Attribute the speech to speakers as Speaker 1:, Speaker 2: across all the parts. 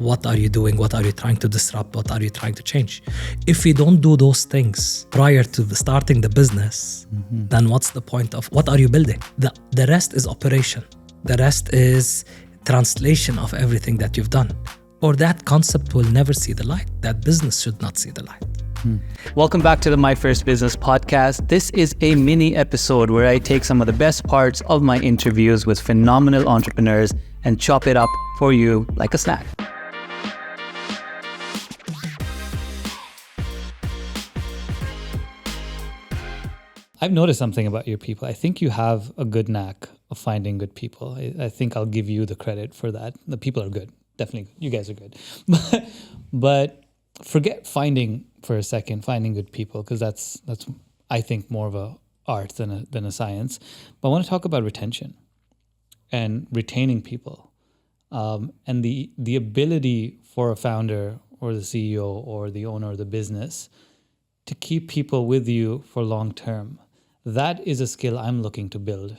Speaker 1: What are you doing? What are you trying to disrupt? What are you trying to change? If we don't do those things prior to starting the business, then what's the point of what are you building? The rest is operation. The rest is translation of everything that you've done. Or that concept will never see the light. That business should not see the light.
Speaker 2: Welcome back to the My First Business podcast. This is a mini episode where I take some of the best parts of my interviews with phenomenal entrepreneurs and chop it up for you like a snack. I've noticed something about your people. I think you have a good knack of finding good people. I think I'll give you the credit for that. The people are good. Definitely, you guys are good. But forget finding for a second, finding good people, because that's I think more of a art than a science. But I want to talk about retention and retaining people, and the ability for a founder or the CEO or the owner of the business to keep people with you for long term. That is a skill I'm looking to build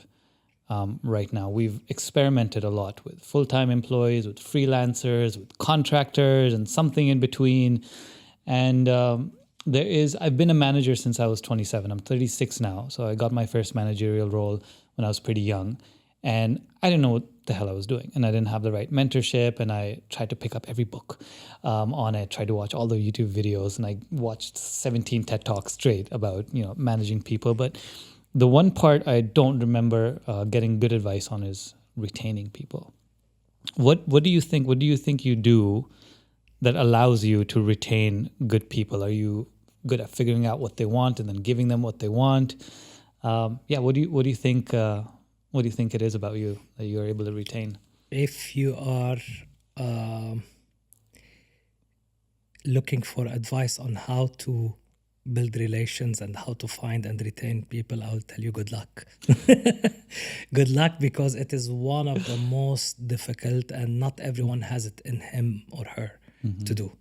Speaker 2: right now. We've experimented a lot with full-time employees, with freelancers, with contractors, and something in between. And I've been a manager since I was 27. I'm 36 now. So I got my first managerial role when I was pretty young. And I didn't know what the hell I was doing. And I didn't have the right mentorship. And I tried to pick up every book on it, tried to watch all the YouTube videos. And I watched 17 TED Talks straight about, managing people. But the one part I don't remember getting good advice on is retaining people. What do you think? What do you think you do that allows you to retain good people? Are you good at figuring out what they want and then giving them what they want? What do you think? What do you think it is about you that you are able to retain?
Speaker 1: If you are looking for advice on how to build relations and how to find and retain people, I will tell you good luck. Good luck, because it is one of the most difficult, and not everyone has it in him or her to do.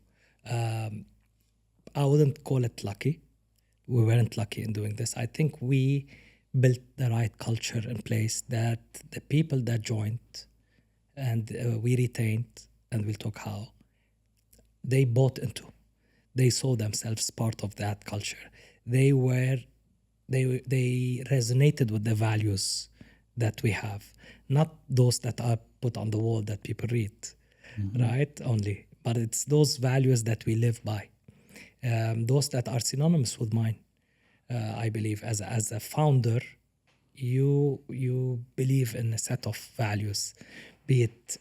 Speaker 1: I wouldn't call it lucky. We weren't lucky in doing this. I think we built the right culture in place that the people that joined and we retained, and we'll talk how, they bought into. They saw themselves part of that culture. They resonated with the values that we have, not those that are put on the wall that people read, right? Only, but it's those values that we live by, those that are synonymous with mine. I believe as a founder, you believe in a set of values, be it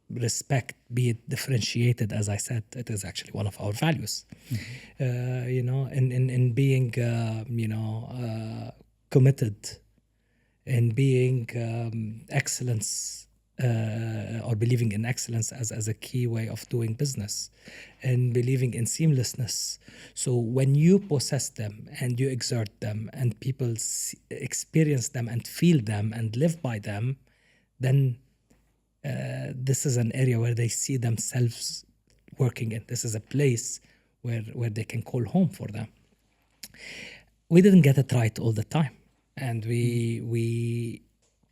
Speaker 1: respect, be it differentiated. As I said, it is actually one of our values. In being committed, in being excellence, or believing in excellence as a key way of doing business, and believing in seamlessness. So when you possess them and you exert them and people experience them and feel them and live by them, then this is an area where they see themselves working in. This is a place where they can call home for them. We didn't get it right all the time, and we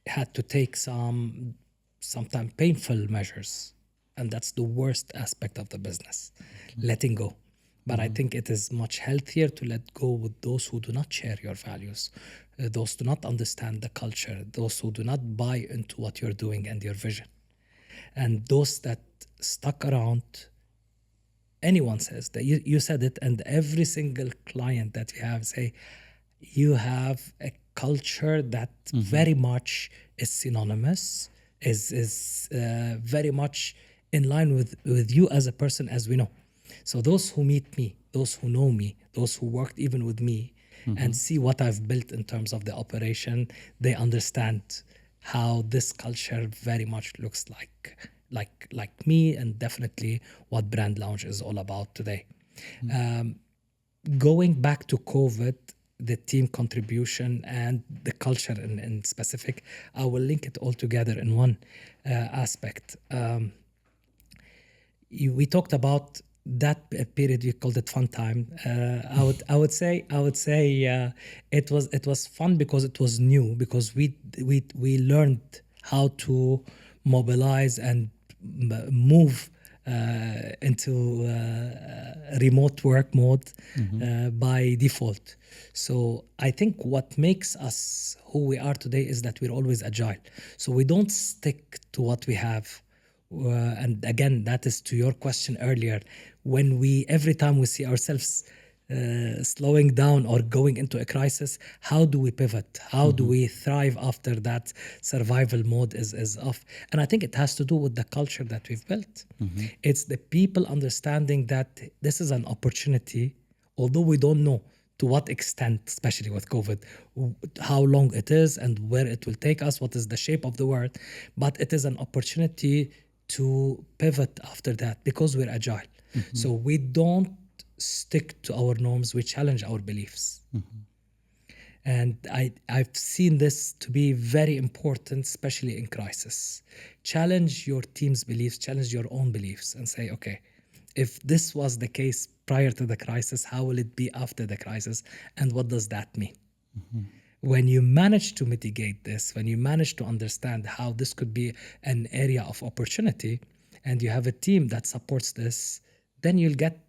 Speaker 1: had to take sometimes painful measures, and that's the worst aspect of the business, letting go. But I think it is much healthier to let go with those who do not share your values, those who do not understand the culture, those who do not buy into what you're doing and your vision. And those that stuck around, anyone says that, you said it, and every single client that we have say, you have a culture that very much is synonymous, is very much in line with you as a person, as we know. So those who meet me, those who know me, those who worked even with me and see what I've built in terms of the operation, they understand how this culture very much looks like me, and definitely what Brand Lounge is all about today. Going back to COVID, the team contribution and the culture in specific, I will link it all together in one aspect. We talked about that period, we called it fun time. I would say it was fun because it was new, because we learned how to mobilize and move into remote work mode by default. So I think what makes us who we are today is that we're always agile. So we don't stick to what we have. And again, that is to your question earlier. When every time we see ourselves slowing down or going into a crisis, how do we pivot? How do we thrive after that survival mode is off? And I think it has to do with the culture that we've built. It's the people understanding that this is an opportunity, although we don't know to what extent, especially with COVID, how long it is and where it will take us, what is the shape of the world. But it is an opportunity to pivot after that because we're agile. So we don't stick to our norms, we challenge our beliefs. And I've seen this to be very important, especially in crisis. Challenge your team's beliefs, challenge your own beliefs, and say, okay, if this was the case prior to the crisis, how will it be after the crisis? And what does that mean? When you manage to mitigate this, when you manage to understand how this could be an area of opportunity, and you have a team that supports this, then you'll get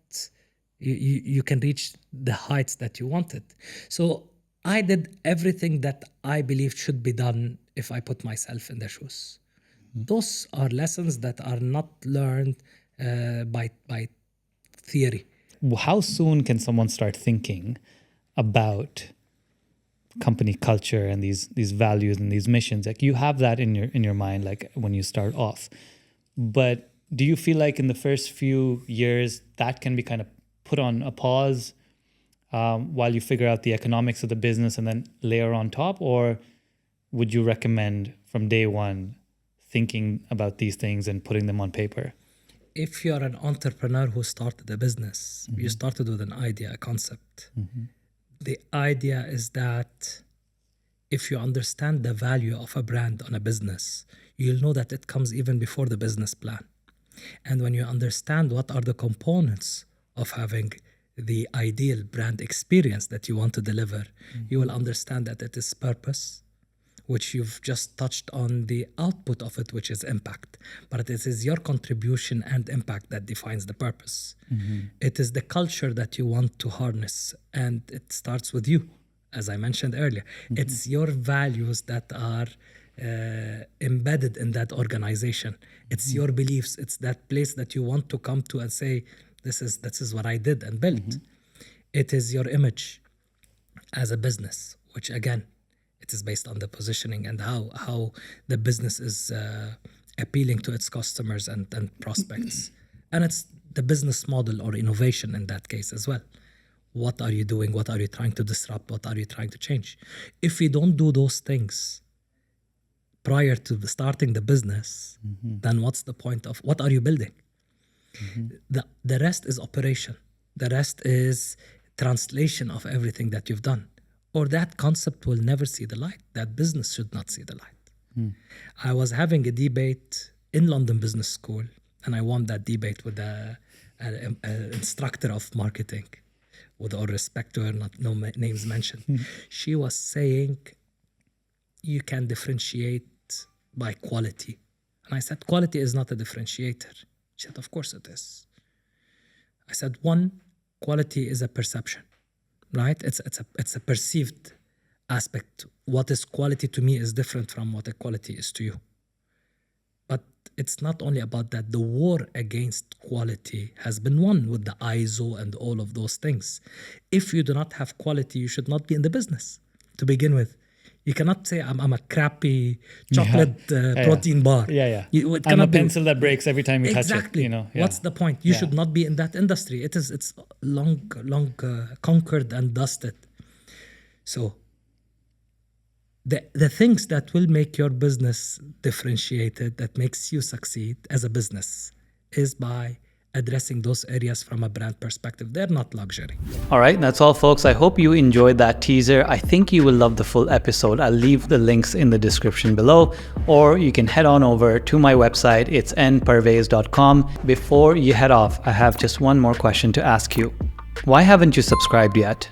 Speaker 1: you can reach the heights that you wanted. So I did everything that I believed should be done if I put myself in their shoes. Those are lessons that are not learned by theory.
Speaker 2: How soon can someone start thinking about company culture and these values and these missions? Like, you have that in your mind, like when you start off. But do you feel like in the first few years that can be kind of put on a pause while you figure out the economics of the business and then layer on top? Or would you recommend from day one thinking about these things and putting them on paper?
Speaker 1: If you're an entrepreneur who started a business, you started with an idea, a concept. The idea is that if you understand the value of a brand on a business, you'll know that it comes even before the business plan. And when you understand what are the components of having the ideal brand experience that you want to deliver, you will understand that it is purpose, which you've just touched on the output of it, which is impact. But it is your contribution and impact that defines the purpose. It is the culture that you want to harness, and it starts with you, as I mentioned earlier. It's your values that are embedded in that organization. It's your beliefs. It's that place that you want to come to and say, this is what I did and built. It is your image as a business, which again, it is based on the positioning and how the business is appealing to its customers and prospects. And it's the business model or innovation in that case as well. What are you doing? What are you trying to disrupt? What are you trying to change? If you don't do those things prior to starting the business, then what's the point of what are you building? The rest is operation. The rest is translation of everything that you've done. Or that concept will never see the light. That business should not see the light. I was having a debate in London Business School, and I won that debate with an instructor of marketing. With all respect to her, no names mentioned. She was saying, you can differentiate by quality. And I said, quality is not a differentiator. She said, of course it is. I said, one, quality is a perception, right? It's a perceived aspect. What is quality to me is different from what a quality is to you. But it's not only about that. The war against quality has been won with the ISO and all of those things. If you do not have quality, you should not be in the business to begin with. You cannot say, I'm a crappy chocolate protein bar.
Speaker 2: I'm a pencil that breaks every time you touch it.
Speaker 1: Exactly. What's the point? You should not be in that industry. It's long conquered and dusted. So the things that will make your business differentiated, that makes you succeed as a business, is by addressing those areas from a brand perspective. They're not luxury.
Speaker 2: All right, that's all, folks. I hope you enjoyed that teaser. I think you will love the full episode. I'll leave the links in the description below, or you can head on over to my website. It's nparvez.com. Before you head off, I have just one more question to ask you. Why haven't you subscribed yet?